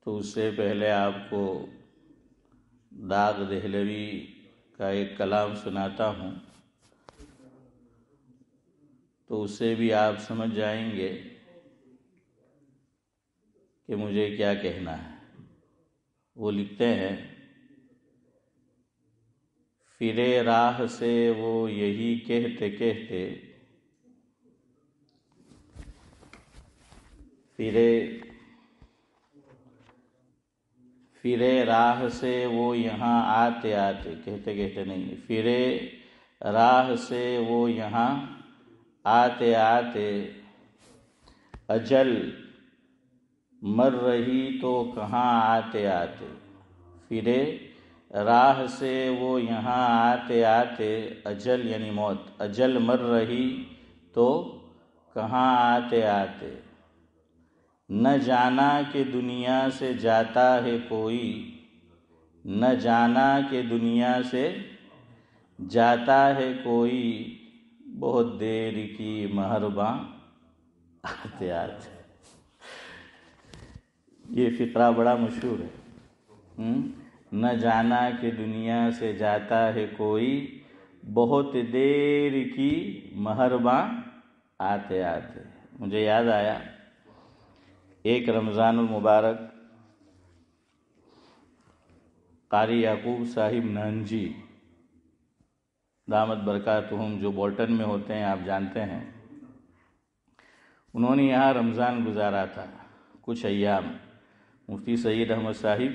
تو اس سے پہلے آپ کو داغ دہلوی کا ایک کلام سناتا ہوں، تو اس سے بھی آپ سمجھ جائیں گے کہ مجھے کیا کہنا ہے۔ وہ لکھتے ہیں، پھرے راہ سے وہ یہی کہتے کہتے، پھرے راہ سے وہ یہاں آتے آتے، کہتے کہتے نہیں، پھرے راہ سے وہ یہاں آتے آتے، اجل مر رہی تو کہاں آتے آتے۔ پھرے راہ سے وہ یہاں آتے آتے، اجل یعنی موت، اجل مر رہی تو کہاں آتے آتے۔ نہ جانا کہ دنیا سے جاتا ہے کوئی، نہ جانا کہ دنیا سے جاتا ہے کوئی، بہت دیر کی مہرباں آتے آتے۔ یہ فقرہ بڑا مشہور ہے۔ نہ جانا کہ دنیا سے جاتا ہے کوئی، بہت دیر کی مہرباں آتے آتے۔ مجھے یاد آیا ایک رمضان المبارک قاری یعقوب صاحب نہنجی دامت برکاتہم، جو بولٹن میں ہوتے ہیں، آپ جانتے ہیں، انہوں نے یہاں رمضان گزارا تھا کچھ ایام، مفتی سید احمد صاحب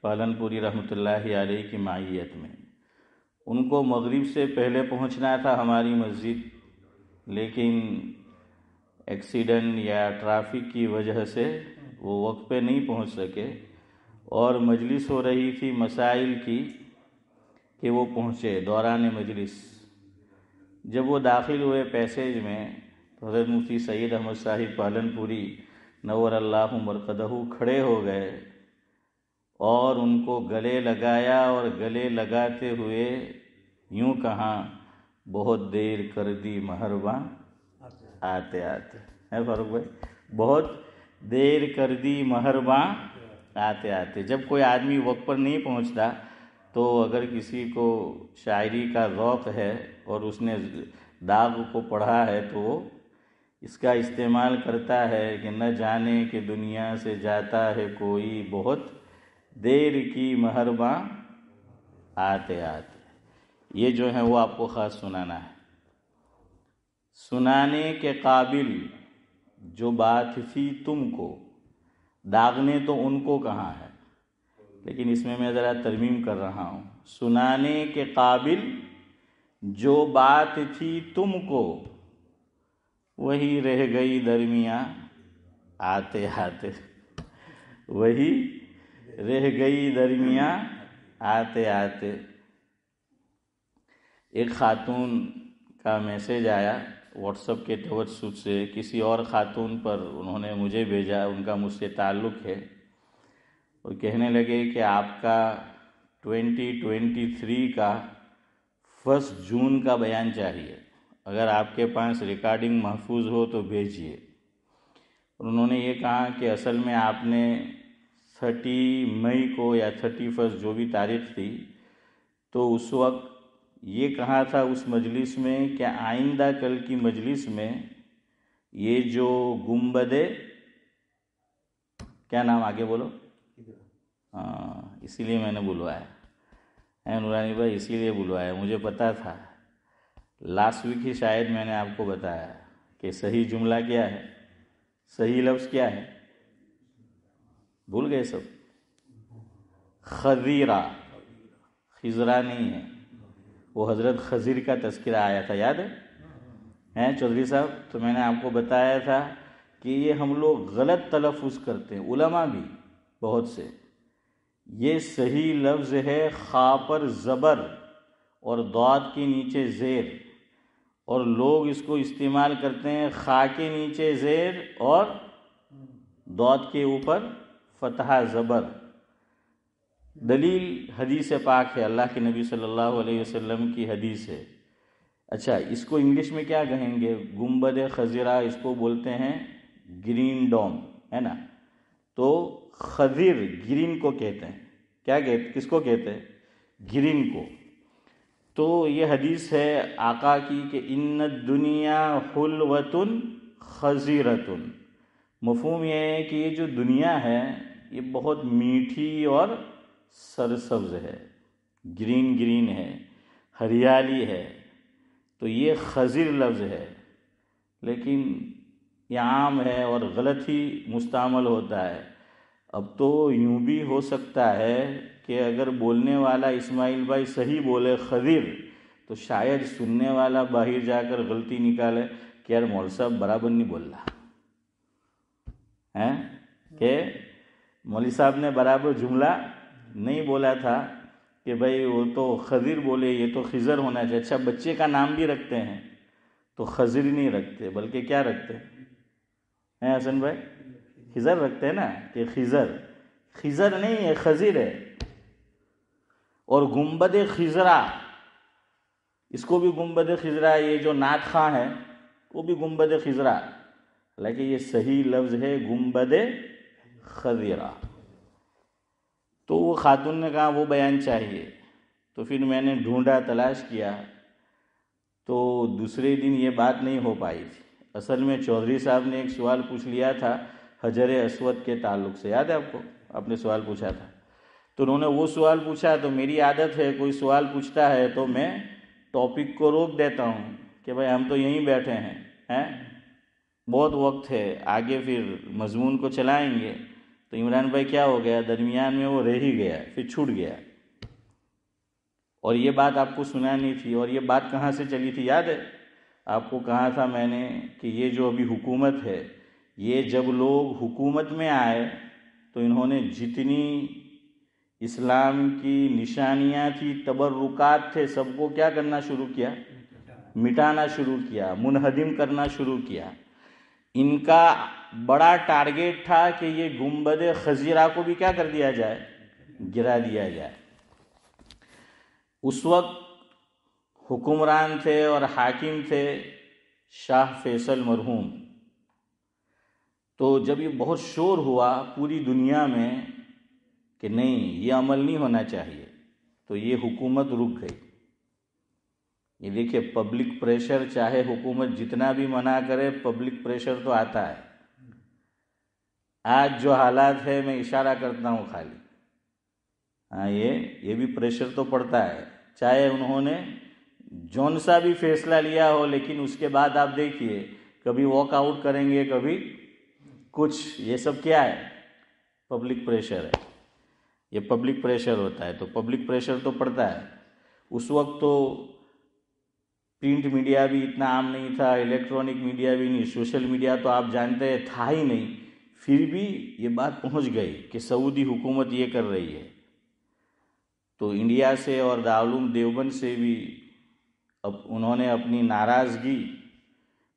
پالن پوری رحمۃ اللہ علیہ کی معیت میں۔ ان کو مغرب سے پہلے پہنچنا تھا ہماری مسجد، لیکن ایکسیڈنٹ یا ٹریفک کی وجہ سے وہ وقت پہ نہیں پہنچ سکے، اور مجلس ہو رہی تھی مسائل کی کہ وہ پہنچے دوران مجلس۔ جب وہ داخل ہوئے پیسیج میں تو حضرت مفتی سید احمد صاحب پالن پوری نور اللہ مرقدہ کھڑے ہو گئے اور ان کو گلے لگایا، اور گلے لگاتے ہوئے یوں کہا، بہت دیر کر دی مہرباں آتے آتے۔ ہے فاروق بھائی؟ بہت دیر کر دی مہرباں آتے آتے۔ جب کوئی آدمی وقت پر نہیں پہنچتا تو اگر کسی کو شاعری کا ذوق ہے اور اس نے داغ کو پڑھا ہے تو وہ اس کا استعمال کرتا ہے کہ نہ جانے کہ دنیا سے جاتا ہے کوئی، بہت دیر کی مہرباں آتے آتے۔ یہ جو ہے وہ آپ کو خاص سنانا ہے۔ سنانے کے قابل جو بات تھی تم کو، داغنے تو ان کو کہاں ہے، لیکن اس میں ذرا ترمیم کر رہا ہوں۔ سنانے کے قابل جو بات تھی تم کو، وہی رہ گئی درمیاں آتے آتے، وہی رہ گئی درمیاں آتے آتے۔ ایک خاتون کا میسج آیا واٹس ایپ کے توسط سے، کسی اور خاتون پر انہوں نے مجھے بھیجا، ان کا مجھ سے تعلق ہے، اور کہنے لگے کہ آپ کا 2023 کا 1 جون کا بیان چاہیے، اگر آپ کے پاس ریکارڈنگ محفوظ ہو تو بھیجیے۔ اور انہوں نے یہ کہا کہ اصل میں آپ نے 30 مئی کو یا 31 جو بھی تاریخ تھی، تو اس وقت یہ کہا تھا اس مجلس میں کہ آئندہ کل کی مجلس میں یہ جو گنبد، کیا نام آگے بولو، اسی لیے میں نے بلوایا، نورانی بھائی اسی لیے بلوایا، مجھے پتا تھا، لاسٹ ویک ہی شاید میں نے آپ کو بتایا کہ صحیح جملہ کیا ہے، صحیح لفظ کیا ہے، بھول گئے سب؟ خضیرہ، خضرہ نہیں ہے، وہ حضرت خضر کا تذکرہ آیا تھا، یاد ہے چودھری صاحب؟ تو میں نے آپ کو بتایا تھا کہ یہ ہم لوگ غلط تلفظ کرتے ہیں، علماء بھی بہت سے۔ یہ صحیح لفظ ہے خا پر زبر اور ضاد کے نیچے زیر، اور لوگ اس کو استعمال کرتے ہیں خا کے نیچے زیر اور ضاد کے اوپر فتحہ زبر۔ دلیل حدیث پاک ہے، اللہ کے نبی صلی اللہ علیہ وسلم کی حدیث ہے۔ اچھا، اس کو انگلش میں کیا کہیں گے؟ گنبد خضرہ، اس کو بولتے ہیں گرین ڈوم، ہے نا؟ تو خضر گرین کو کہتے ہیں. کس کو کہتے ہیں؟ گرین کو. تو یہ حدیث ہے آقا کی کہ ان الدنیا حلوۃ خضرۃ. مفہوم یہ ہے کہ یہ جو دنیا ہے یہ بہت میٹھی اور سرسبز ہے، گرین ہے، ہریالی ہے. تو یہ خضر لفظ ہے، لیکن یہ عام ہے اور غلط ہی مستعمل ہوتا ہے. اب تو یوں بھی ہو سکتا ہے کہ اگر بولنے والا اسماعیل بھائی صحیح بولے خضر، تو شاید سننے والا باہر جا کر غلطی نکالے کہ یار مول صاحب برابر نہیں بول رہا ہے، کہ مولوی صاحب نے برابر جملہ نہیں بولا تھا، کہ بھائی وہ تو خضر بولے، یہ تو خضر ہونا چاہیے. اچھا بچے کا نام بھی رکھتے ہیں تو خضر نہیں رکھتے، بلکہ کیا رکھتے ہیں حسن بھائی؟ خضر رکھتے ہیں نا، کہ خضر نہیں ہے، خضر ہے. اور گنبد خضرا، اس کو بھی گنبد خضرا، یہ جو نعت خواں ہے وہ بھی گنبد خضرا، حالانکہ یہ صحیح لفظ ہے گنبد خضرا. تو وہ خاتون نے کہا وہ بیان چاہیے. تو پھر میں نے ڈھونڈا، تلاش کیا، تو دوسرے دن یہ بات نہیں ہو پائی تھی. اصل میں چودھری صاحب نے ایک سوال پوچھ لیا تھا حجر اسود کے تعلق سے، یاد ہے آپ کو؟ آپ نے سوال پوچھا تھا. تو انہوں نے وہ سوال پوچھا، تو میری عادت ہے کوئی سوال پوچھتا ہے تو میں ٹاپک کو روک دیتا ہوں کہ بھائی ہم تو یہیں بیٹھے ہیں، بہت وقت ہے، آگے پھر مضمون کو چلائیں گے. تو عمران بھائی کیا ہو گیا، درمیان میں وہ رہ ہی گیا، پھر چھوٹ گیا. اور یہ بات آپ کو سنانی تھی. اور یہ بات کہاں سے چلی تھی یاد ہے؟ آپ کو کہا تھا میں نے کہ یہ جو ابھی حکومت ہے، یہ جب لوگ حکومت میں آئے تو انہوں نے جتنی اسلام کی نشانیاں تھی، تبرکات تھے، سب کو کیا کرنا شروع کیا؟ مٹانا شروع کیا، منہدم کرنا شروع کیا. ان کا بڑا ٹارگیٹ تھا کہ یہ گنبد خضرا کو بھی کیا کر دیا جائے؟ گرا دیا جائے. اس وقت حکمران تھے اور حاکم تھے شاہ فیصل مرحوم. تو جب یہ بہت شور ہوا پوری دنیا میں کہ نہیں یہ عمل نہیں ہونا چاہیے، تو یہ حکومت رک گئی. یہ دیکھیں پبلک پریشر، چاہے حکومت جتنا بھی منع کرے پبلک پریشر تو آتا ہے. آج جو حالات ہے میں اشارہ کرتا ہوں خالی، یہ بھی پریشر تو پڑتا ہے، چاہے انہوں نے جون سا بھی فیصلہ لیا ہو، لیکن اس کے بعد آپ دیکھیے کبھی واک آؤٹ کریں گے، کبھی کچھ. یہ سب کیا ہے؟ پبلک پریشر ہے. یہ پبلک پریشر ہوتا ہے، تو پبلک پریشر تو پڑتا ہے. اس وقت تو پرنٹ میڈیا بھی اتنا عام نہیں تھا، الیکٹرانک میڈیا بھی نہیں، سوشل میڈیا تو آپ جانتے ہیں تھا ہی نہیں. پھر بھی یہ بات پہنچ گئی کہ سعودی حکومت یہ کر رہی ہے. تو انڈیا سے اور دارالعلوم دیوبند سے بھی اب انہوں نے اپنی ناراضگی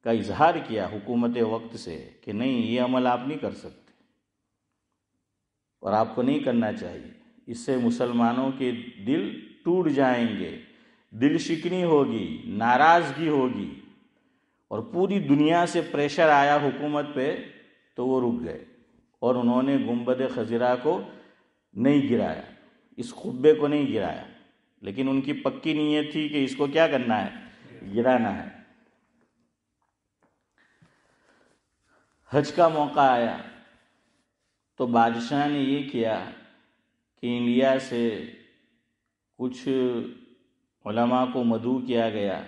کا اظہار کیا حکومت وقت سے کہ نہیں یہ عمل آپ نہیں کر سکتے اور آپ کو نہیں کرنا چاہیے. اس سے مسلمانوں کے دل ٹوٹ جائیں گے، دل شکنی ہوگی، ناراضگی ہوگی. اور پوری دنیا سے پریشر آیا حکومت پہ تو وہ رک گئے اور انہوں نے گنبد خضرا کو نہیں گرایا، اس قبے کو نہیں گرایا. لیکن ان کی پکی نیت تھی کہ اس کو کیا کرنا ہے؟ گرانا ہے. حج کا موقع آیا تو بادشاہ نے یہ کیا کہ انڈیا سے کچھ علماء کو مدعو کیا گیا،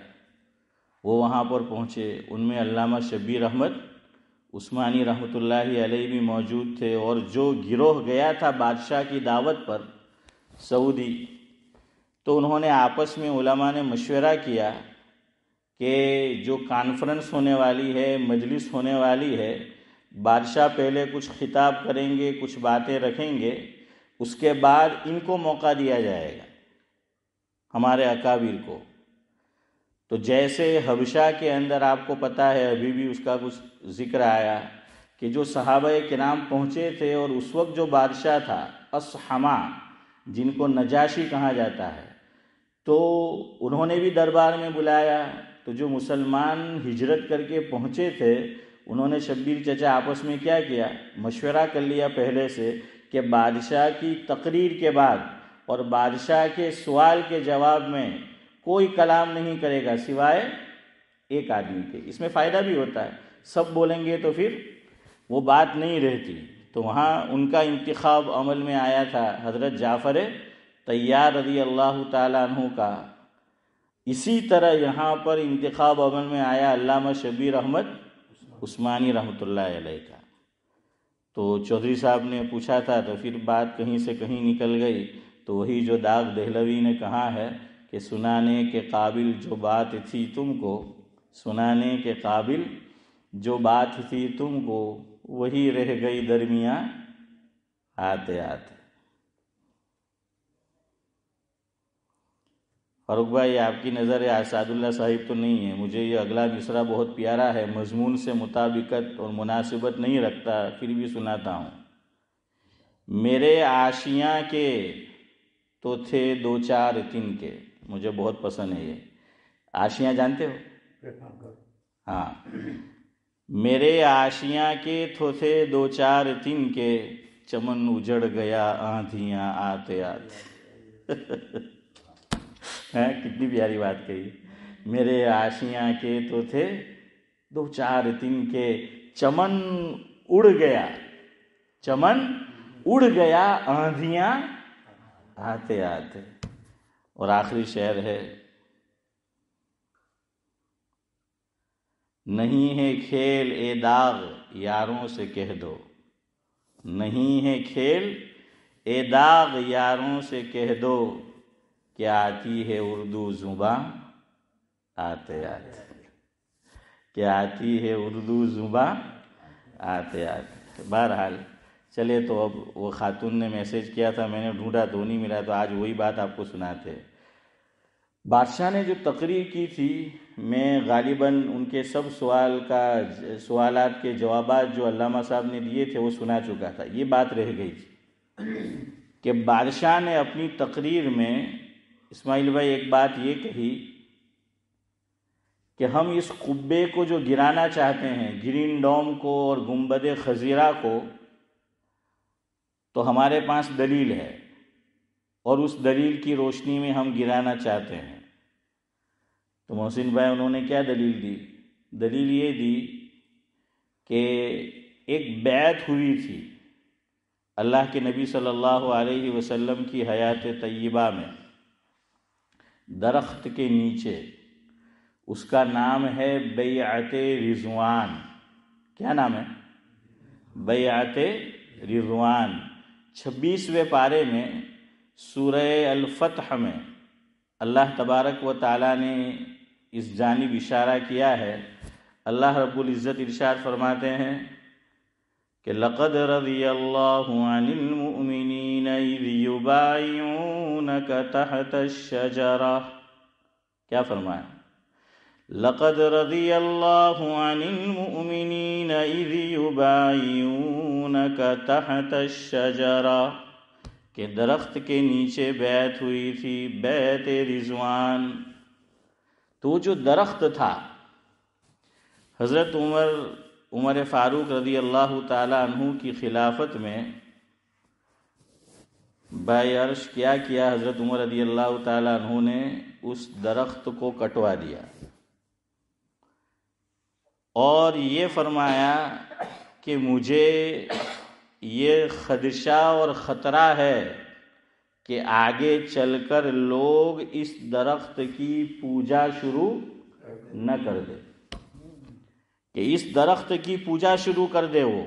وہ وہاں پر پہنچے. ان میں علامہ شبیر احمد عثمانی رحمۃ اللہ علیہ بھی موجود تھے. اور جو گروہ گیا تھا بادشاہ کی دعوت پر سعودی، تو انہوں نے آپس میں علماء نے مشورہ کیا کہ جو کانفرنس ہونے والی ہے، مجلس ہونے والی ہے، بادشاہ پہلے کچھ خطاب کریں گے، کچھ باتیں رکھیں گے، اس کے بعد ان کو موقع دیا جائے گا، ہمارے اکابر کو. تو جیسے حبشہ کے اندر آپ کو پتہ ہے ابھی بھی اس کا کچھ ذکر آیا کہ جو صحابہ کرام پہنچے تھے، اور اس وقت جو بادشاہ تھا اصحمہ، جن کو نجاشی کہا جاتا ہے، تو انہوں نے بھی دربار میں بلایا. تو جو مسلمان ہجرت کر کے پہنچے تھے انہوں نے شبیر چچا آپس میں کیا کیا، مشورہ کر لیا پہلے سے کہ بادشاہ کی تقریر کے بعد اور بادشاہ کے سوال کے جواب میں کوئی کلام نہیں کرے گا سوائے ایک آدمی کے۔ اس میں فائدہ بھی ہوتا ہے، سب بولیں گے تو پھر وہ بات نہیں رہتی۔ تو وہاں ان کا انتخاب عمل میں آیا تھا حضرت جعفر طیار رضی اللہ تعالیٰ عنہ کا۔ اسی طرح یہاں پر انتخاب عمل میں آیا علامہ شبیر احمد عثمانی رحمۃ اللہ علیہ کا۔ تو چودھری صاحب نے پوچھا تھا تو پھر بات کہیں سے کہیں نکل گئی، تو وہی جو داغ دہلوی نے کہا ہے کہ سنانے کے قابل جو بات تھی تم کو، سنانے کے قابل جو بات تھی تم کو، وہی رہ گئی درمیاں آتے آتے۔ فاروق بھائی آپ کی نظر ہے اسعد اللہ صاحب تو نہیں ہے، مجھے یہ اگلا مصرع بہت پیارا ہے، مضمون سے مطابقت اور مناسبت نہیں رکھتا، پھر بھی سناتا ہوں۔ میرے آشیاں کے تو تھے دو چار تن کے، مجھے بہت پسند ہے یہ۔ آشیاں جانتے ہو؟ ہاں، میرے آشیاں کے تو تھے دو چار تن کے، چمن اجڑ گیا آندھیاں آتے آتے۔ کتنی پیاری بات کہی، میرے آشیاں کے تو تھے دو چار تن کے، چمن اڑ گیا، چمن اڑ گیا آندھیاں آتے آتے۔ اور آخری شعر ہے، نہیں ہے کھیل اے داغ یاروں سے کہہ دو، نہیں ہے کھیل اے داغ یاروں سے کہہ دو، کہ آتی ہے اردو زباں آتے آتے، کہ آتی ہے اردو زباں آتے آتے۔ بہرحال چلے، تو اب وہ خاتون نے میسج کیا تھا، میں نے ڈھونڈا تو نہیں ملا، تو آج وہی بات آپ کو سناتے۔ بادشاہ نے جو تقریر کی تھی، میں غالباً ان کے سب سوالات کے جوابات جو علامہ صاحب نے دیے تھے وہ سنا چکا تھا۔ یہ بات رہ گئی تھی کہ بادشاہ نے اپنی تقریر میں، اسماعیل بھائی ایک بات یہ کہی کہ ہم اس قبے کو جو گرانا چاہتے ہیں، گرین ڈوم کو اور گنبد خضرا کو، تو ہمارے پاس دلیل ہے، اور اس دلیل کی روشنی میں ہم گرانا چاہتے ہیں۔ تو محسن بھائی انہوں نے کیا دلیل دی؟ دلیل یہ دی کہ ایک بیعت ہوئی تھی اللہ کے نبی صلی اللہ علیہ وسلم کی حیات طیبہ میں، درخت کے نیچے، اس کا نام ہے بیعت رضوان۔ کیا نام ہے؟ بیعت رضوان۔ 26ویں پارے میں سورہ الفتح میں اللہ تبارک و تعالیٰ نے اس جانب اشارہ کیا ہے۔ اللہ رب العزت ارشاد فرماتے ہیں کہ لَقَدْ رَضِيَ اللَّهُ عَنِ الْمُؤْمِنِينَ إِذْ يُبَايِعُونَكَ تَحْتَ الشَّجَرَةِ۔ کیا فرمایا؟ لَقَدْ رَضِيَ اللَّهُ عَنِ الْمُؤْمِنِينَ إِذْ يُبَايِعُونَكَ تَحْتَ الشَّجَرَةِ، کہ درخت کے نیچے بیعت ہوئی تھی، بیعت رضوان۔ تو جو درخت تھا، حضرت عمر فاروق رضی اللہ تعالی عنہ کی خلافت میں بائے عرش کیا کیا، حضرت عمر رضی اللہ تعالی عنہ نے اس درخت کو کٹوا دیا اور یہ فرمایا کہ مجھے یہ خدشہ اور خطرہ ہے کہ آگے چل کر لوگ اس درخت کی پوجا شروع نہ کر دے، کہ اس درخت کی پوجا شروع کر دے وہ،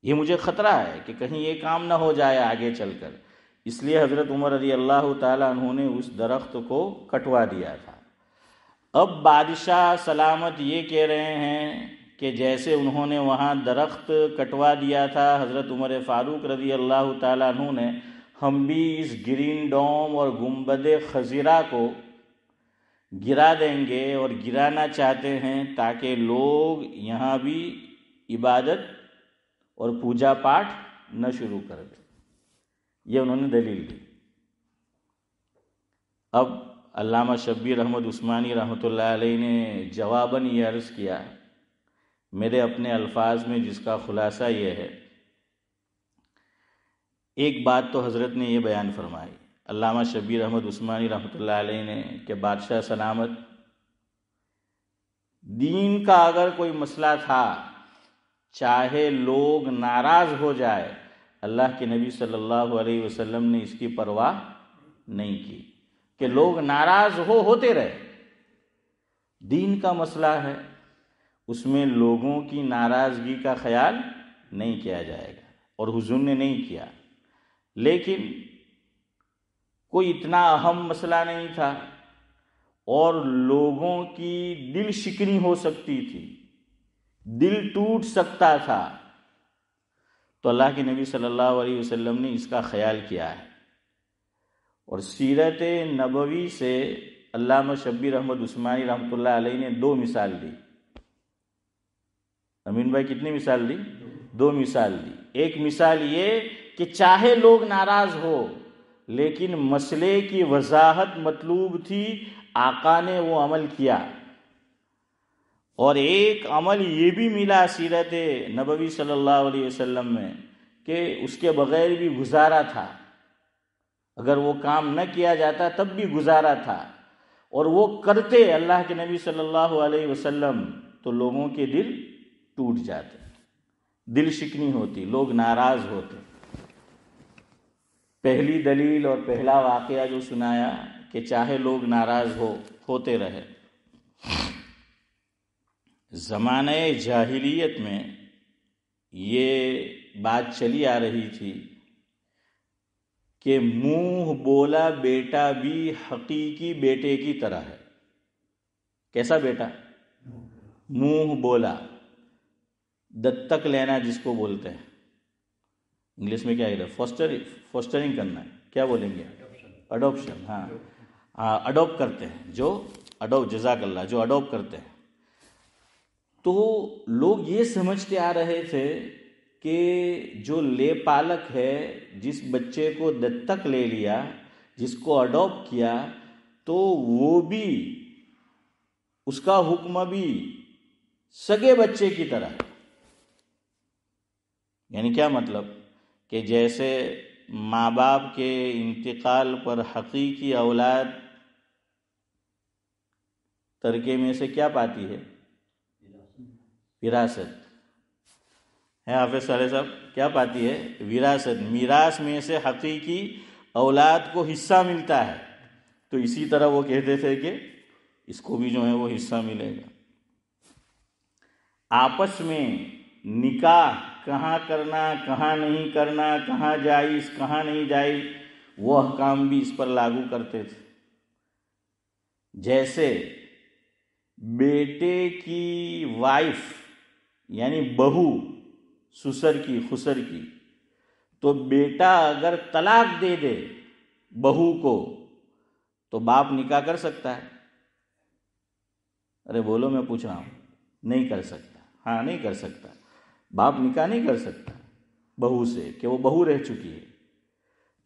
یہ مجھے خطرہ ہے کہ کہیں یہ کام نہ ہو جائے آگے چل کر، اس لیے حضرت عمر رضی اللہ تعالی عنہ نے اس درخت کو کٹوا دیا تھا۔ اب بادشاہ سلامت یہ کہہ رہے ہیں کہ جیسے انہوں نے وہاں درخت کٹوا دیا تھا حضرت عمر فاروق رضی اللہ تعالی عنہ نے، ہم بھی اس گرین ڈوم اور گنبد خضرا کو گرا دیں گے اور گرانا چاہتے ہیں تاکہ لوگ یہاں بھی عبادت اور پوجا پاٹ نہ شروع کر دیں۔ یہ انہوں نے دلیل دی۔ اب علامہ شبیر احمد عثمانی رحمۃ اللہ علیہ نے جواباً یہ عرض کیا، میرے اپنے الفاظ میں جس کا خلاصہ یہ ہے، ایک بات تو حضرت نے یہ بیان فرمائی، علامہ شبیر احمد عثمانی رحمۃ اللہ علیہ نے، کہ بادشاہ سلامت دین کا اگر کوئی مسئلہ تھا، چاہے لوگ ناراض ہو جائے، اللہ کے نبی صلی اللہ علیہ وسلم نے اس کی پرواہ نہیں کی کہ لوگ ناراض ہوتے رہے۔ دین کا مسئلہ ہے، اس میں لوگوں کی ناراضگی کا خیال نہیں کیا جائے گا، اور حضور نے نہیں کیا۔ لیکن کوئی اتنا اہم مسئلہ نہیں تھا اور لوگوں کی دل شکنی ہو سکتی تھی، دل ٹوٹ سکتا تھا، تو اللہ کے نبی صلی اللہ علیہ وسلم نے اس کا خیال کیا ہے۔ اور سیرت نبوی سے علامہ شبیر احمد عثمانی رحمۃ اللہ علیہ نے 2 مثال دی۔ امین بھائی کتنی مثال دی؟ 2 مثال دی۔ ایک مثال یہ کہ چاہے لوگ ناراض ہو، لیکن مسئلے کی وضاحت مطلوب تھی، آقا نے وہ عمل کیا۔ اور ایک عمل یہ بھی ملا سیرت نبوی صلی اللہ علیہ وسلم میں کہ اس کے بغیر بھی گزارا تھا، اگر وہ کام نہ کیا جاتا تب بھی گزارا تھا، اور وہ کرتے اللہ کے نبی صلی اللہ علیہ وسلم تو لوگوں کے دل ٹوٹ جاتے، دل شکنی ہوتی، لوگ ناراض ہوتے۔ پہلی دلیل اور پہلا واقعہ جو سنایا کہ چاہے لوگ ناراض ہوتے رہے۔ زمانہ جاہلیت میں یہ بات چلی آ رہی تھی کہ منہ بولا بیٹا بھی حقیقی بیٹے کی طرح ہے۔ کیسا بیٹا؟ منہ بولا، دتک لینا جس کو بولتے ہیں، انگلش میں کیا ہے، فوسٹرنگ کرنا ہے، کیا بولیں گے؟ اڈوپشن۔ ہاں، اڈوپٹ کرتے ہیں، جزاک اللہ، جو اڈوپٹ کرتے ہیں۔ تو لوگ یہ سمجھتے آ رہے تھے کہ جو لے پالک ہے، جس بچے کو دتک لے لیا، جس کو اڈاپٹ کیا، تو وہ بھی، اس کا حکم بھی سگے بچے کی طرح ہے۔ یعنی کیا مطلب؟ کہ جیسے ماں باپ کے انتقال پر حقیقی اولاد ترکے میں سے کیا پاتی ہے؟ وراثت ہے۔ حافظ صالح صاحب کیا پاتی ہے؟ وراثت۔ میراث میں سے حقیقی اولاد کو حصہ ملتا ہے، تو اسی طرح وہ کہتے تھے کہ اس کو بھی جو ہے وہ حصہ ملے گا۔ آپس میں نکاح کہاں کرنا، کہاں نہیں کرنا، کہاں جائز کہاں نہیں جائز، وہ احکام بھی اس پر لاگو کرتے تھے۔ جیسے بیٹے کی وائف یعنی بہو، سسر کی، خسر کی، تو بیٹا اگر طلاق دے دے بہو کو تو باپ نکاح کر سکتا ہے؟ ارے بولو، میں پوچھ رہا ہوں۔ نہیں کر سکتا۔ ہاں، نہیں کر سکتا، باپ نکاح نہیں کر سکتا بہو سے، کہ وہ بہو رہ چکی ہے۔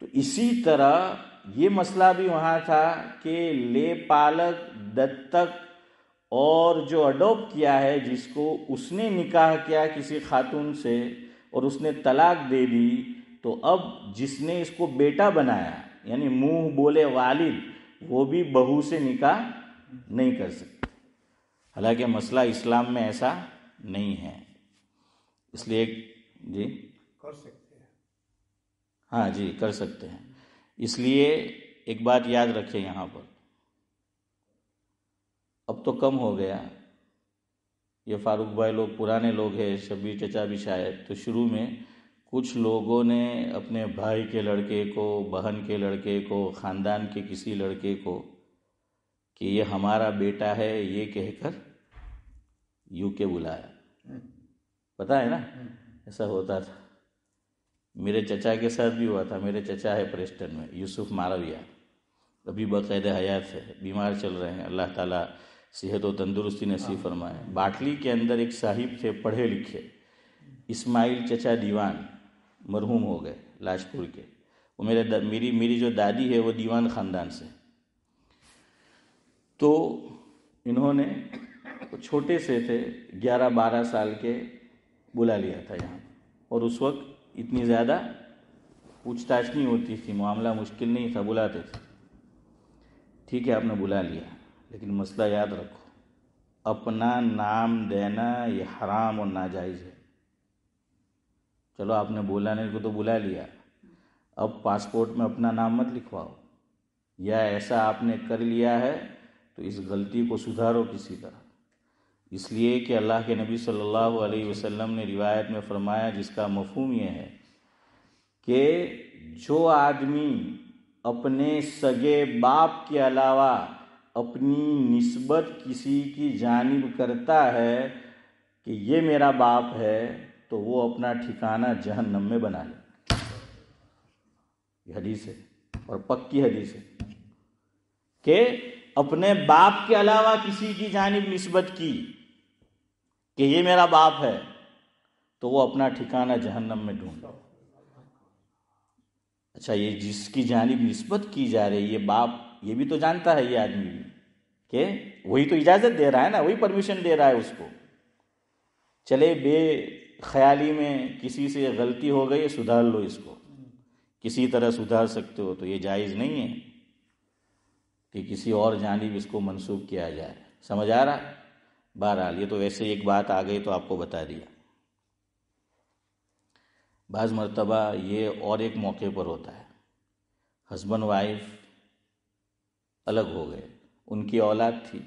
تو اسی طرح یہ مسئلہ بھی وہاں تھا کہ لے پالک، دتک، اور جو اڈاپٹ کیا ہے، جس کو اس نے نکاح کیا کسی خاتون سے اور اس نے طلاق دے دی، تو اب جس نے اس کو بیٹا بنایا یعنی منہ بولے والد، وہ بھی بہو سے نکاح نہیں کر سکتے۔ حالانکہ مسئلہ اسلام میں ایسا نہیں ہے، اس لیے جی کر سکتے ہیں۔ ہاں جی، کر سکتے ہیں۔ اس لیے ایک بات یاد رکھیں یہاں پر، اب تو کم ہو گیا، یہ فاروق بھائی لوگ پرانے لوگ ہیں، شبیر چچا بھی شاید، تو شروع میں کچھ لوگوں نے اپنے بھائی کے لڑکے کو، بہن کے لڑکے کو، خاندان کے کسی لڑکے کو کہ یہ ہمارا بیٹا ہے یہ کہہ کر یو کے بلایا۔ پتہ ہے نا، ایسا ہوتا تھا۔ میرے چچا کے ساتھ بھی ہوا تھا۔ میرے چچا ہے پریسٹن میں، یوسف مارویہ، ابھی بقید حیات ہے، بیمار چل رہے ہیں، اللہ تعالیٰ صحت و تندرستی نصیب فرمائے۔ باٹلی کے اندر ایک صاحب تھے پڑھے لکھے، اسماعیل چچا دیوان، مرحوم ہو گئے لاجپور کے۔ وہ میری جو دادی ہے وہ دیوان خاندان سے، تو انہوں نے چھوٹے سے تھے 11-12 سال کے، بلا لیا تھا یہاں، اور اس وقت اتنی زیادہ پوچھ تاچھ نہیں ہوتی تھی، معاملہ مشکل نہیں تھا، بلاتے تھے. ٹھیک ہے آپ نے بلا لیا، لیکن مسئلہ یاد رکھو، اپنا نام دینا یہ حرام اور ناجائز ہے. چلو آپ نے بولانے کو تو بلا لیا، اب پاسپورٹ میں اپنا نام مت لکھواؤ، یا ایسا آپ نے کر لیا ہے تو اس غلطی کو سدھارو کسی طرح. اس لیے کہ اللہ کے نبی صلی اللہ علیہ وسلم نے روایت میں فرمایا، جس کا مفہوم یہ ہے کہ جو آدمی اپنے سگے باپ کے علاوہ اپنی نسبت کسی کی جانب کرتا ہے کہ یہ میرا باپ ہے، تو وہ اپنا ٹھکانہ جہنم میں بنا لے. یہ حدیث ہے اور پکی حدیث ہے کہ اپنے باپ کے علاوہ کسی کی جانب نسبت کی کہ یہ میرا باپ ہے، تو وہ اپنا ٹھکانہ جہنم میں ڈھونڈ لو. اچھا، یہ جس کی جانب نسبت کی جا رہی ہے باپ، یہ بھی تو جانتا ہے یہ آدمی بھی کہ وہی تو اجازت دے رہا ہے نا، وہی پرمیشن دے رہا ہے اس کو. چلے بے خیالی میں کسی سے غلطی ہو گئی، سدھار لو اس کو، کسی طرح سدھار سکتے ہو، تو یہ جائز نہیں ہے کہ کسی اور جانب اس کو منسوب کیا جائے. سمجھ آ رہا؟ بہرحال یہ تو ویسے ایک بات آ گئی تو آپ کو بتا دیا. بعض مرتبہ یہ اور ایک موقع پر ہوتا ہے، ہسبینڈ وائف الگ ہو گئے، ان کی اولاد تھی،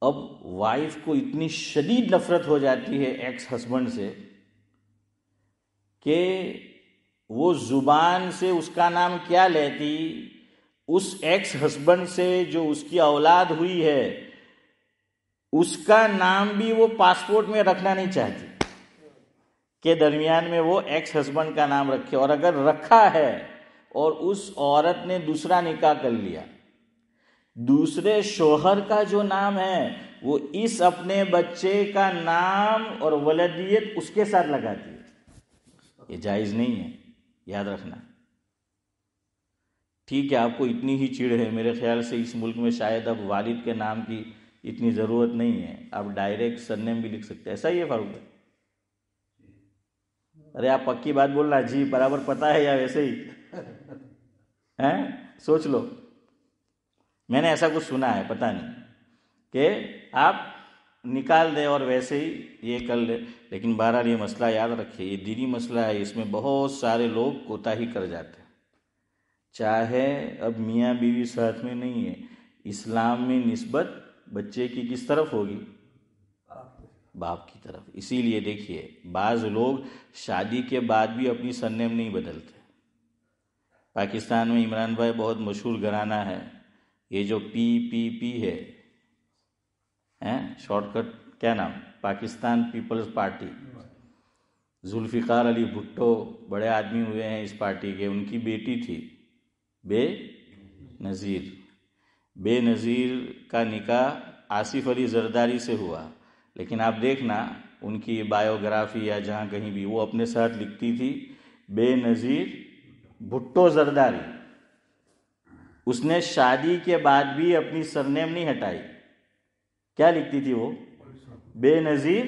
اب وائف کو اتنی شدید نفرت ہو جاتی ہے ایکس ہسبینڈ سے کہ وہ زبان سے اس کا نام کیا لیتی، اس ایکس ہسبینڈ سے جو اس کی اولاد ہوئی ہے اس کا نام بھی وہ پاسپورٹ میں رکھنا نہیں چاہتی کہ درمیان میں وہ ایکس ہسبینڈ کا نام رکھے. اور اگر رکھا ہے اور اس عورت نے دوسرا نکاح کر لیا، دوسرے شوہر کا جو نام ہے وہ اس اپنے بچے کا نام اور ولدیت اس کے ساتھ لگاتی ہے. یہ جائز نہیں ہے، یاد رکھنا. ٹھیک ہے، آپ کو اتنی ہی چڑ ہے، میرے خیال سے اس ملک میں شاید اب والد کے نام کی اتنی ضرورت نہیں ہے، آپ ڈائریکٹ سرنیم بھی لکھ سکتے ہیں. ایسا ہی ہے فاروق بھائی؟ ارے آپ پکی بات بولنا، جی برابر پتہ ہے یا ویسے ہی ہیں؟ سوچ لو، میں نے ایسا کچھ سنا ہے، پتہ نہیں، کہ آپ نکال دیں اور ویسے ہی یہ کر لیں. لیکن بہرحال یہ مسئلہ یاد رکھیے، یہ دینی مسئلہ ہے، اس میں بہت سارے لوگ کوتاہی کر جاتے ہیں. چاہے اب میاں بیوی ساتھ میں نہیں ہے، اسلام میں نسبت بچے کی کس طرف ہوگی؟ باپ کی طرف. اسی لیے دیکھیے بعض لوگ شادی کے بعد بھی اپنی سرنیم نہیں بدلتے. پاکستان میں عمران بھائی بہت مشہور گھرانہ ہے، یہ جو پی ہے، شارٹ کٹ کیا نام، پاکستان پیپلز پارٹی، ذوالفقار علی بھٹو بڑے آدمی ہوئے ہیں اس پارٹی کے. ان کی بیٹی تھی بے نظیر کا نکاح آصف علی زرداری سے ہوا. لیکن آپ دیکھنا ان کی بایوگرافی یا جہاں کہیں بھی وہ اپنے ساتھ لکھتی تھی بے نظیر بھٹو زرداری. اس نے شادی کے بعد بھی اپنی سرنیم نہیں ہٹائی. کیا لکھتی تھی وہ؟ بے نظیر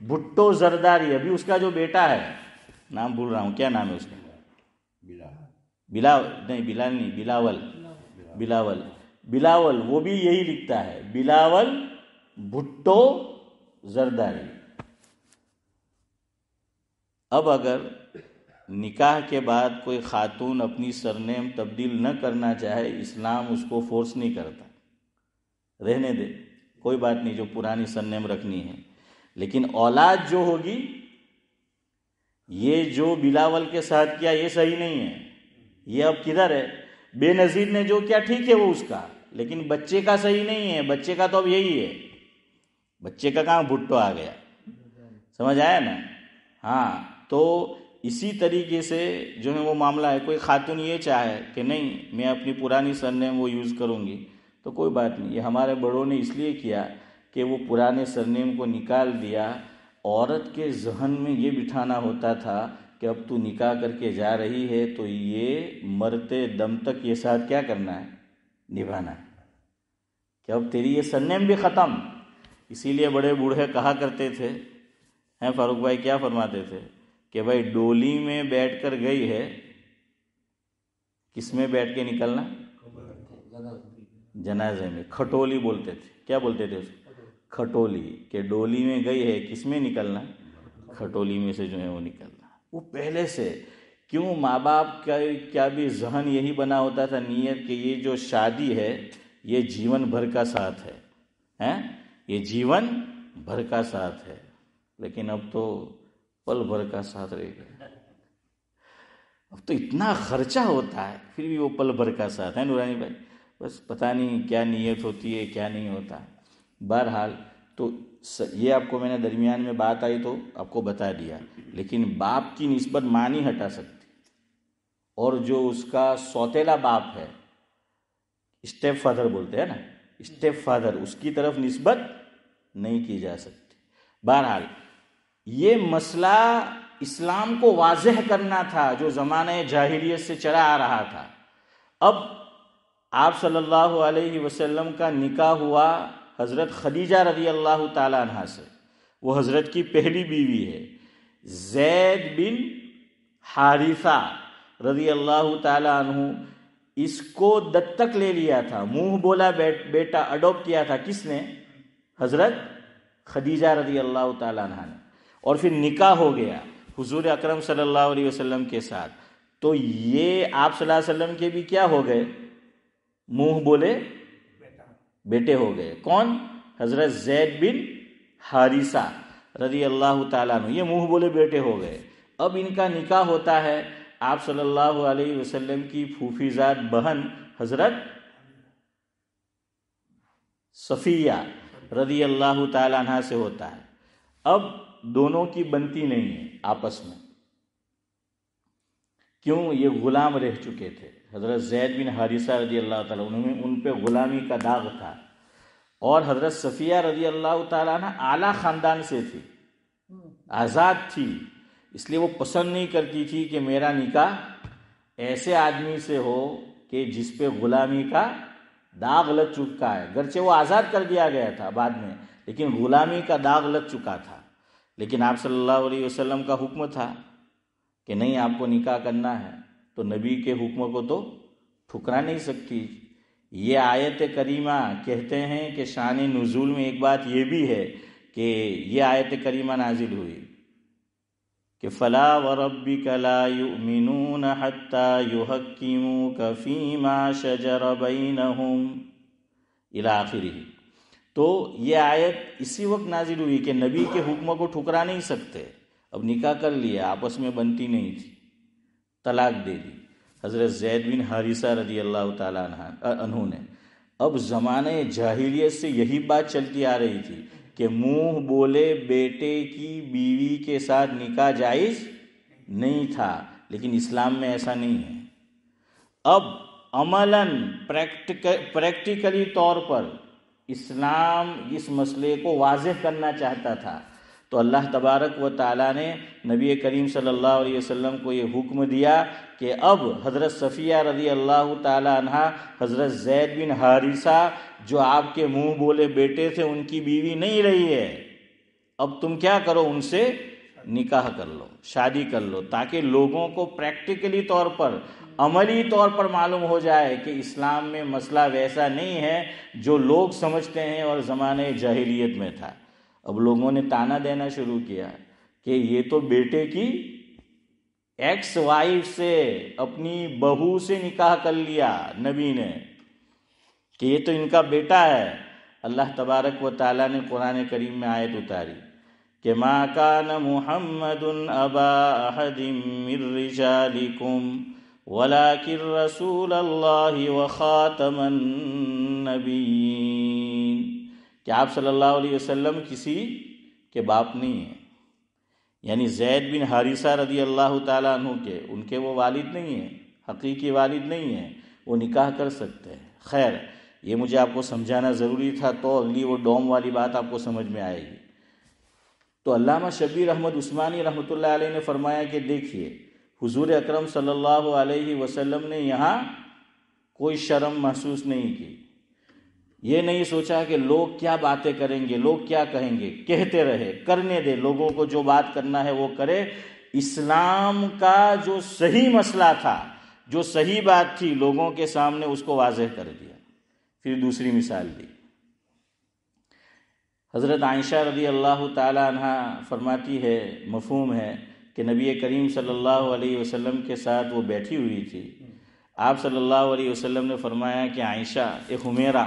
بھٹو زرداری. ابھی اس کا جو بیٹا ہے، نام بھول رہا ہوں، کیا نام ہے اس کا؟ بلاول. وہ بھی یہی لکھتا ہے، بلاول بھٹو زرداری. اب اگر نکاح کے بعد کوئی خاتون اپنی سرنیم تبدیل نہ کرنا چاہے، اسلام اس کو فورس نہیں کرتا، رہنے دے، کوئی بات نہیں، جو پرانی سرنیم رکھنی ہے. لیکن اولاد جو ہوگی، یہ جو بلاول کے ساتھ کیا یہ صحیح نہیں ہے. یہ اب کدھر ہے؟ بے نظیر نے جو کیا ٹھیک ہے وہ اس کا، لیکن بچے کا صحیح نہیں ہے. بچے کا تو اب یہی ہے، بچے کا کہاں بھٹو آ گیا. سمجھ آیا نا؟ ہاں، تو اسی طریقے سے جو ہے وہ معاملہ ہے. کوئی خاتون یہ چاہے کہ نہیں میں اپنی پرانی سرنیم وہ یوز کروں گی، تو کوئی بات نہیں. یہ ہمارے بڑوں نے اس لیے کیا کہ وہ پرانے سرنیم کو نکال دیا. عورت کے ذہن میں یہ بٹھانا ہوتا تھا کہ اب تو نکاح کر کے جا رہی ہے تو یہ مرتے دم تک یہ ساتھ کیا کرنا ہے؟ نبھانا ہے. کہ اب تیری یہ سرنیم بھی ختم، اسی لیے بڑے بوڑھے کہا کرتے تھے، ہیں فاروق بھائی کیا فرماتے تھے کہ بھائی ڈولی میں بیٹھ کر گئی ہے، کس میں بیٹھ کے نکلنا؟ جنازے میں۔ کھٹولی بولتے تھے، کیا بولتے تھے اس کو؟ کھٹولی، کہ ڈولی میں گئی ہے، کس میں نکلنا؟ کھٹولی میں سے جو ہے وہ نکلنا۔ وہ پہلے سے کیوں ماں باپ کا کیا بھی ذہن یہی بنا ہوتا تھا، نیت کہ یہ جو شادی ہے یہ جیون بھر کا ساتھ ہے، یہ جیون بھر کا ساتھ ہے، لیکن اب تو پل بھر کا ساتھ رہ گیا۔ اب تو اتنا خرچہ ہوتا ہے پھر بھی وہ پل بھر کا ساتھ ہے نورانی بھائی، بس پتہ نہیں کیا نیت ہوتی ہے کیا نہیں ہوتا۔ بہرحال تو یہ آپ کو میں نے درمیان میں بات آئی تو آپ کو بتا دیا، لیکن باپ کی نسبت ماں نہیں ہٹا سکتی، اور جو اس کا سوتیلا باپ ہے، اسٹیپ فادر بولتے ہیں نا، اسٹیپ فادر، اس کی طرف نسبت نہیں کی جا سکتی۔ بہرحال یہ مسئلہ اسلام کو واضح کرنا تھا جو زمانہ جاہلیت سے چلا آ رہا تھا۔ اب آپ صلی اللہ علیہ وسلم کا نکاح ہوا حضرت خدیجہ رضی اللہ تعالیٰ عنہ سے، وہ حضرت کی پہلی بیوی ہے۔ زید بن حارثہ رضی اللہ تعالیٰ عنہ اس کو دتک لے لیا تھا، منہ بولا بیٹا اڈاپٹ کیا تھا، کس نے؟ حضرت خدیجہ رضی اللہ تعالیٰ عنہ نے، اور پھر نکاح ہو گیا حضور اکرم صلی اللہ علیہ وسلم کے ساتھ۔ تو یہ آپ صلی اللہ علیہ وسلم کے بھی کیا ہو گئے؟ منہ بولے بیٹے ہو گئے۔ کون؟ حضرت زید بن حارثہ رضی اللہ تعالیٰ عنہ، یہ منہ بولے بیٹے ہو گئے۔ اب ان کا نکاح ہوتا ہے آپ صلی اللہ علیہ وسلم کی پھوپھی زاد بہن حضرت صفیہ رضی اللہ تعالیٰ عنہ سے ہوتا ہے۔ اب دونوں کی بنتی نہیں ہے آپس میں، کیوں؟ یہ غلام رہ چکے تھے، حضرت زید بن حارثہ رضی اللہ تعالیٰ عنہ، ان پہ غلامی کا داغ تھا، اور حضرت صفیہ رضی اللہ تعالیٰ عنہ اعلیٰ خاندان سے تھی، آزاد تھی، اس لیے وہ پسند نہیں کرتی تھی کہ میرا نکاح ایسے آدمی سے ہو کہ جس پہ غلامی کا داغ لگ چکا ہے، گرچہ وہ آزاد کر دیا گیا تھا بعد میں، لیکن غلامی کا داغ لگ چکا تھا۔ لیکن آپ صلی اللہ علیہ وسلم کا حکم تھا کہ نہیں، آپ کو نکاح کرنا ہے، تو نبی کے حکم کو تو ٹھکرا نہیں سکتی۔ یہ آیت کریمہ کہتے ہیں کہ شان نزول میں ایک بات یہ بھی ہے کہ یہ آیت کریمہ نازل ہوئی کہ فَلَا وَرَبِّكَ لَا يُؤْمِنُونَ حَتَّى يُحَكِّمُوكَ فِي مَا شَجَرَ بَيْنَهُمْ اِلَى آخِرِهِ۔ تو یہ آیت اسی وقت نازل ہوئی کہ نبی کے حکم کو ٹھکرا نہیں سکتے۔ اب نکاح کر لیا، آپس میں بنتی نہیں تھی، طلاق دے دی حضرت زید بن حارثہ رضی اللہ تعالیٰ عنہ نے۔ اب زمانہ جاہلیت سے یہی بات چلتی آ رہی تھی کہ منہ بولے بیٹے کی بیوی کے ساتھ نکاح جائز نہیں تھا، لیکن اسلام میں ایسا نہیں ہے۔ اب عملاً پریکٹیکلی طور پر اسلام اس مسئلے کو واضح کرنا چاہتا تھا، تو اللہ تبارک و تعالیٰ نے نبی کریم صلی اللہ علیہ وسلم کو یہ حکم دیا کہ اب حضرت صفیہ رضی اللہ تعالیٰ عنہ حضرت زید بن حارثہ جو آپ کے منہ بولے بیٹے تھے ان کی بیوی نہیں رہی ہے، اب تم کیا کرو، ان سے نکاح کر لو، شادی کر لو، تاکہ لوگوں کو پریکٹیکلی طور پر، عملی طور پر معلوم ہو جائے کہ اسلام میں مسئلہ ویسا نہیں ہے جو لوگ سمجھتے ہیں اور زمانہ جاہلیت میں تھا۔ اب لوگوں نے تانا دینا شروع کیا کہ یہ تو بیٹے کی ایکس وائف سے، اپنی بہو سے نکاح کر لیا نبی نے، کہ یہ تو ان کا بیٹا ہے۔ اللہ تبارک و تعالیٰ نے قرآن کریم میں آیت اتاری کہ ما کان محمد ابا احد من رجالکم ولکن رسول اللہ وخاتم النبیین، کہ آپ صلی اللہ علیہ وسلم کسی کے باپ نہیں ہیں، یعنی زید بن حارثہ رضی اللہ تعالیٰ عنہ کے، ان کے وہ والد نہیں ہیں، حقیقی والد نہیں ہیں، وہ نکاح کر سکتے ہیں۔ خیر، یہ مجھے آپ کو سمجھانا ضروری تھا، تو اگلی وہ ڈوم والی بات آپ کو سمجھ میں آئے گی۔ تو علامہ شبیر احمد عثمانی رحمۃ اللہ علیہ نے فرمایا کہ دیکھیے، حضور اکرم صلی اللہ علیہ وسلم نے یہاں کوئی شرم محسوس نہیں کی، یہ نہیں سوچا کہ لوگ کیا باتیں کریں گے، لوگ کیا کہیں گے، کہتے رہے، کرنے دے، لوگوں کو جو بات کرنا ہے وہ کرے۔ اسلام کا جو صحیح مسئلہ تھا، جو صحیح بات تھی، لوگوں کے سامنے اس کو واضح کر دیا۔ پھر دوسری مثال دی، حضرت عائشہ رضی اللہ تعالی عنہ فرماتی ہے، مفہوم ہے کہ نبی کریم صلی اللہ علیہ وسلم کے ساتھ وہ بیٹھی ہوئی تھی۔ آپ صلی اللہ علیہ وسلم نے فرمایا کہ عائشہ، اے حمیرہ،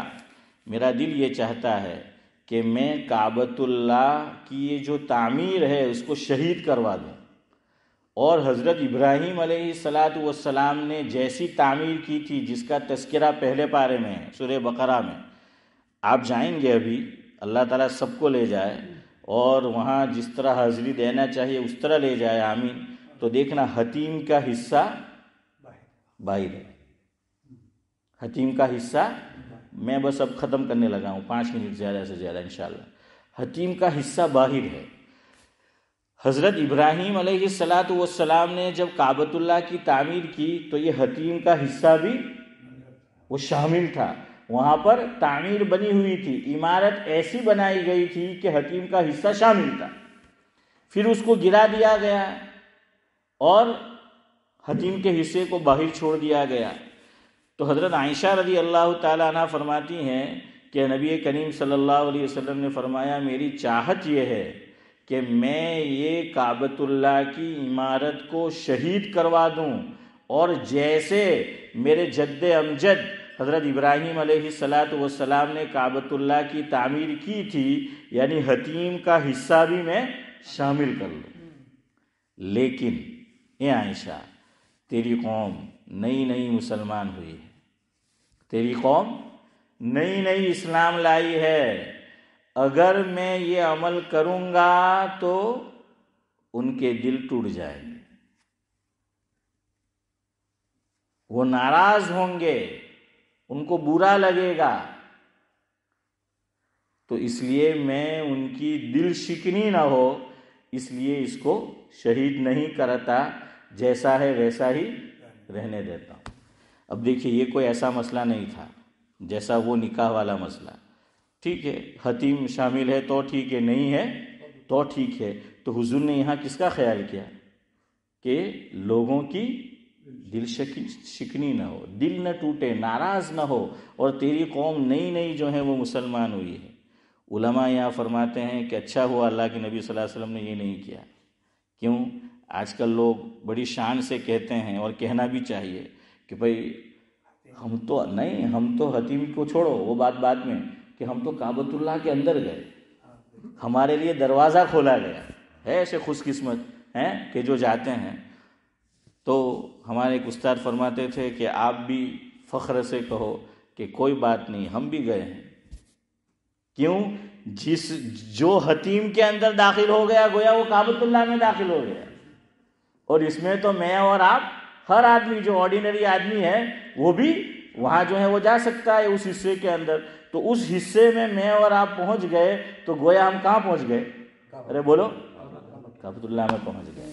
میرا دل یہ چاہتا ہے کہ میں کعبۃ اللہ کی یہ جو تعمیر ہے اس کو شہید کروا دوں، اور حضرت ابراہیم علیہ السلام نے جیسی تعمیر کی تھی، جس کا تذکرہ پہلے پارے میں ہے سورہ بقرہ میں، آپ جائیں گے ابھی، اللہ تعالیٰ سب کو لے جائے اور وہاں جس طرح حاضری دینا چاہیے اس طرح لے جائے، آمین، تو دیکھنا حتیم کا حصہ باہر ہے، حتیم کا حصہ، میں بس اب ختم کرنے لگا ہوں، 5 منٹ زیادہ سے زیادہ انشاءاللہ، حتیم کا حصہ باہر ہے۔ حضرت ابراہیم علیہ السلام نے جب کعبۃ اللہ کی تعمیر کی تو یہ حتیم کا حصہ بھی وہ شامل تھا، وہاں پر تعمیر بنی ہوئی تھی، عمارت ایسی بنائی گئی تھی کہ حتیم کا حصہ شامل تھا۔ پھر اس کو گرا دیا گیا اور حتیم کے حصے کو باہر چھوڑ دیا گیا۔ تو حضرت عائشہ رضی اللہ تعالیٰ عنہ فرماتی ہیں کہ نبی کریم صلی اللہ علیہ وسلم نے فرمایا، میری چاہت یہ ہے کہ میں یہ کعبۃ اللہ کی عمارت کو شہید کروا دوں، اور جیسے میرے جد امجد حضرت ابراہیم علیہ السلام نے کعبۃ اللہ کی تعمیر کی تھی، یعنی حتیم کا حصہ بھی میں شامل کر لوں۔ لیکن اے عائشہ، تیری قوم نئی نئی مسلمان ہوئی ہے، تیری قوم نئی نئی اسلام لائی ہے، اگر میں یہ عمل کروں گا تو ان کے دل ٹوٹ جائیں گے، وہ ناراض ہوں گے، ان کو برا لگے گا، تو اس لیے میں ان کی دل شکنی نہ ہو، اس لیے اس کو شہید نہیں کرتا، جیسا ہے ویسا ہی رہنے دیتا ہوں۔ اب دیکھیے، یہ کوئی ایسا مسئلہ نہیں تھا جیسا وہ نکاح والا مسئلہ، ٹھیک ہے، حتیم شامل ہے تو ٹھیک ہے، نہیں ہے تو ٹھیک ہے، تو حضور نے یہاں کس کا خیال کیا کہ لوگوں کی دل شکنی نہ ہو، دل نہ ٹوٹے، ناراض نہ ہو، اور تیری قوم نئی نئی جو ہے وہ مسلمان ہوئی ہے۔ علماء یہاں فرماتے ہیں کہ اچھا ہوا اللہ کے نبی صلی اللہ علیہ وسلم نے یہ نہیں کیا۔ کیوں؟ آج کل لوگ بڑی شان سے کہتے ہیں، اور کہنا بھی چاہیے کہ بھئی ہم تو حتیم کو چھوڑو، وہ بات بعد میں، کہ ہم تو کعبۃ اللہ کے اندر گئے، ہمارے لیے دروازہ کھولا گیا ہے، ایسے خوش قسمت ہیں کہ جو جاتے ہیں۔ تو ہمارے ایک استاد فرماتے تھے کہ آپ بھی فخر سے کہو کہ کوئی بات نہیں، ہم بھی گئے ہیں۔ کیوں؟ جو حتیم کے اندر داخل ہو گیا، گویا وہ کعبۃ اللہ میں داخل ہو گیا، اور اس میں تو میں اور آپ، ہر آدمی جو آرڈینری آدمی ہے وہ بھی وہاں جو ہے وہ جا سکتا ہے اس حصے کے اندر۔ تو اس حصے میں اور آپ پہنچ گئے تو گویا ہم کہاں پہنچ گئے؟ ارے بولو، کعبۃ اللہ میں پہنچ گئے۔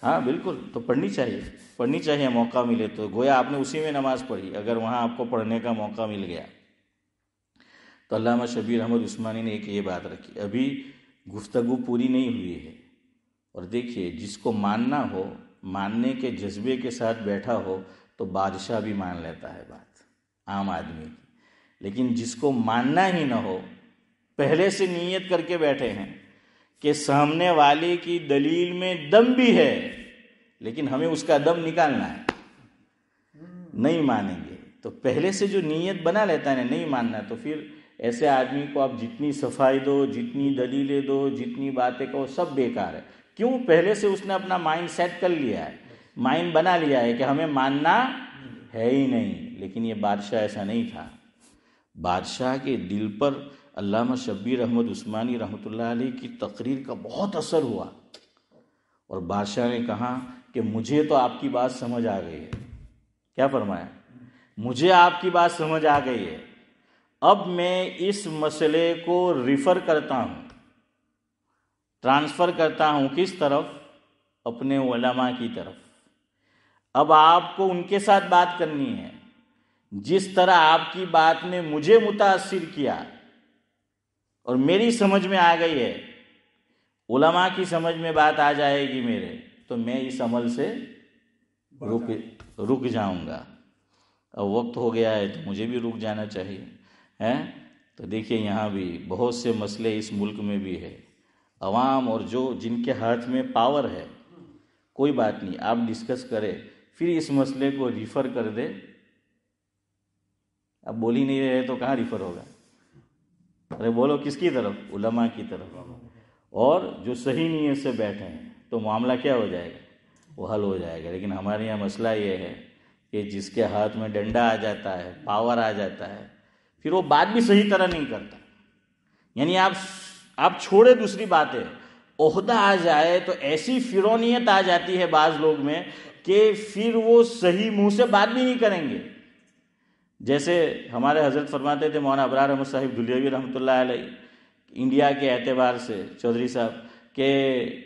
ہاں بالکل، تو پڑھنی چاہیے، موقع ملے تو، گویا آپ نے اسی میں نماز پڑھی اگر وہاں آپ کو پڑھنے کا موقع مل گیا۔ تو علامہ شبیر احمد عثمانی نے ایک یہ بات رکھی، ابھی گفتگو پوری نہیں ہوئی ہے، اور دیکھیے جس کو ماننا ہو، ماننے کے جذبے کے ساتھ بیٹھا ہو تو بادشاہ بھی مان لیتا ہے بات، عام آدمی کی، لیکن جس کو ماننا ہی نہ ہو، پہلے سے نیت کر کے بیٹھے ہیں کہ سامنے والے کی دلیل میں دم بھی ہے لیکن ہمیں اس کا دم نکالنا ہے، نہیں مانیں گے، تو پہلے سے جو نیت بنا لیتا ہے نہیں ماننا، تو پھر ایسے آدمی کو آپ جتنی صفائی دو، جتنی دلیلیں دو، جتنی باتیں کہو، سب بیکار ہے۔ کیوں؟ پہلے سے اس نے اپنا مائنڈ سیٹ کر لیا ہے، مائنڈ بنا لیا ہے کہ ہمیں ماننا ہے ہی نہیں۔ لیکن یہ بادشاہ ایسا نہیں تھا، بادشاہ کے دل پر علامہ شبیر احمد عثمانی رحمۃ اللہ علیہ کی تقریر کا بہت اثر ہوا، اور بادشاہ نے کہا کہ مجھے تو آپ کی بات سمجھ آ گئی ہے۔ کیا فرمایا؟ مجھے آپ کی بات سمجھ آ گئی ہے، اب میں اس مسئلے کو ریفر کرتا ہوں، ٹرانسفر کرتا ہوں، کس طرف؟ اپنے علماء کی طرف۔ اب آپ کو ان کے ساتھ بات کرنی ہے، جس طرح آپ کی بات نے مجھے متاثر کیا اور میری سمجھ میں آ گئی ہے، علماء کی سمجھ میں بات آ جائے گی میرے، تو میں اس عمل سے رک جاؤں گا. اب وقت ہو گیا ہے تو مجھے بھی رک جانا چاہیے. تو دیکھیے یہاں بھی بہت سے مسئلے اس ملک میں بھی ہے. عوام اور جن کے ہاتھ میں پاور ہے، کوئی بات نہیں، آپ ڈسکس کریں، پھر اس مسئلے کو ریفر کر دے. اب بول ہی نہیں رہے تو کہاں ریفر ہوگا؟ ارے بولو کس کی طرف؟ علماء کی طرف. اور جو صحیح نیت سے بیٹھے ہیں تو معاملہ کیا ہو جائے گا؟ وہ حل ہو جائے گا. لیکن ہمارے یہاں مسئلہ یہ ہے کہ جس کے ہاتھ میں ڈنڈا آ جاتا ہے، پاور آ جاتا ہے، پھر وہ بات بھی صحیح طرح نہیں کرتا. یعنی آپ چھوڑے دوسری باتیں، عہدہ آ جائے تو ایسی فرونیت آ جاتی ہے بعض لوگ میں کہ پھر وہ صحیح منہ سے بات بھی نہیں کریں گے. جیسے ہمارے حضرت فرماتے تھے مولانا ابرار احمد صاحب دھلیوی رحمۃ اللہ علیہ، انڈیا کے اعتبار سے چودھری صاحب، کہ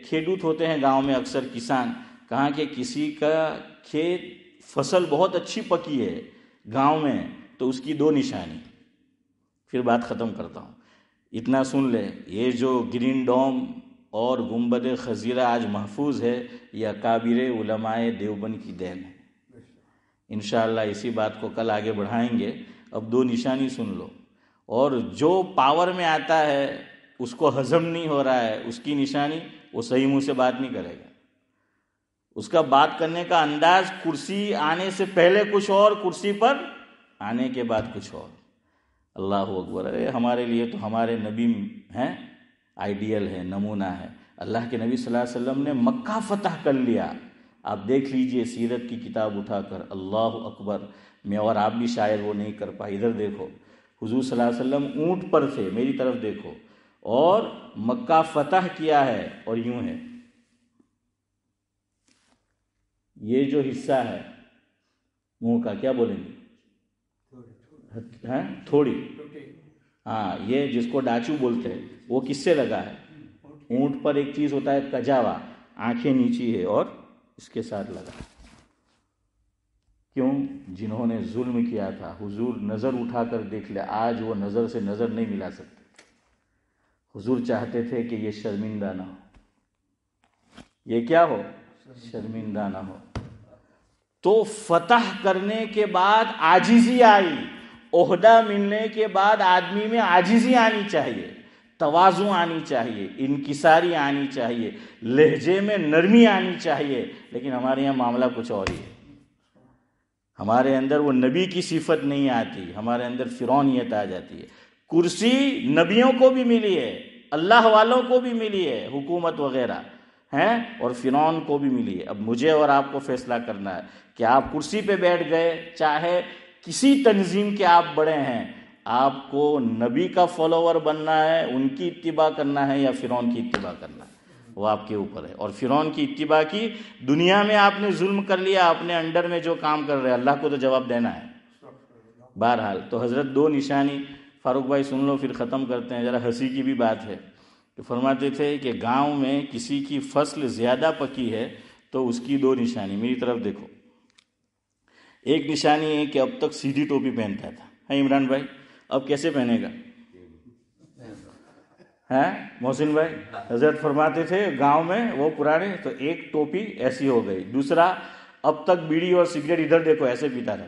کھیڈوت ہوتے ہیں گاؤں میں اکثر کسان. کہاں کہ کسی کا کھیت فصل بہت اچھی پکی ہے گاؤں میں تو اس کی 2 نشانی. پھر بات ختم کرتا ہوں، اتنا سن لیں، یہ جو گرین ڈوم اور گنبد خضیرہ آج محفوظ ہے، یہ اکابر علماء دیوبند کی دین ہے. انشاءاللہ اسی بات کو کل آگے بڑھائیں گے. اب 2 نشانی سن لو. اور جو پاور میں آتا ہے اس کو ہضم نہیں ہو رہا ہے، اس کی نشانی وہ صحیح منہ سے بات نہیں کرے گا. اس کا بات کرنے کا انداز کرسی آنے سے پہلے کچھ اور، کرسی پر آنے کے بعد کچھ اور. اللہ اکبر. ارے ہمارے لیے تو ہمارے نبی ہیں، آئیڈیل ہے، نمونہ ہے. اللہ کے نبی صلی اللہ علیہ وسلم نے مکہ فتح کر لیا. آپ دیکھ لیجئے سیرت کی کتاب اٹھا کر. اللہ اکبر. میں اور آپ بھی شاید وہ نہیں کر پائے. ادھر دیکھو، حضور صلی اللہ علیہ وسلم اونٹ پر تھے، میری طرف دیکھو، اور مکہ فتح کیا ہے. اور یوں ہے، یہ جو حصہ ہے منہ کا کیا بولیں گے؟ تھوڑی. ہاں، یہ جس کو ڈاچو بولتے ہیں، وہ کس سے لگا ہے؟ اونٹ پر ایک چیز ہوتا ہے کجاوا، آنکھیں نیچی ہے اور اس کے ساتھ لگا. کیوں؟ جنہوں نے ظلم کیا تھا. حضور نظر اٹھا کر دیکھ لے، آج وہ نظر سے نظر نہیں ملا سکتے. حضور چاہتے تھے کہ یہ شرمندہ نہ ہو. یہ کیا ہو؟ شرمندہ نہ ہو. تو فتح کرنے کے بعد عاجزی آئی. عہدہ ملنے کے بعد آدمی میں عاجزی آنی چاہیے، تواضع آنی چاہیے، انکساری آنی چاہیے، لہجے میں نرمی آنی چاہیے. لیکن ہمارے یہاں معاملہ کچھ اور ہی ہے. ہمارے اندر وہ نبی کی صفت نہیں آتی، ہمارے اندر فرعونیت آ جاتی ہے. کرسی نبیوں کو بھی ملی ہے، اللہ والوں کو بھی ملی ہے، حکومت وغیرہ ہیں، اور فرعون کو بھی ملی ہے. اب مجھے اور آپ کو فیصلہ کرنا ہے کہ آپ کرسی پہ بیٹھ گئے، چاہے کسی تنظیم کے آپ بڑے ہیں، آپ کو نبی کا فالوور بننا ہے، ان کی اتباع کرنا ہے، یا فرعون کی اتباع کرنا ہے، وہ آپ کے اوپر ہے. اور فرعون کی اتباع کی، دنیا میں آپ نے ظلم کر لیا، اپنے انڈر میں جو کام کر رہے ہیں، اللہ کو تو جواب دینا ہے. بہرحال تو حضرت 2 نشانی، فاروق بھائی سن لو پھر ختم کرتے ہیں. ذرا ہنسی کی بھی بات ہے کہ فرماتے تھے کہ گاؤں میں کسی کی فصل زیادہ پکی ہے تو اس کی 2 نشانی. میری طرف دیکھو. ایک نشانی ہے کہ اب تک سیدھی ٹوپی پہنتا تھا. عمران بھائی اب کیسے پہنے گا؟ محسن بھائی، حضرت فرماتے تھے گاؤں میں وہ پرانے تو ایک ٹوپی ایسی ہو گئی. دوسرا، اب تک بیڑی اور سگریٹ ادھر دیکھو ایسے پیتا رہتا.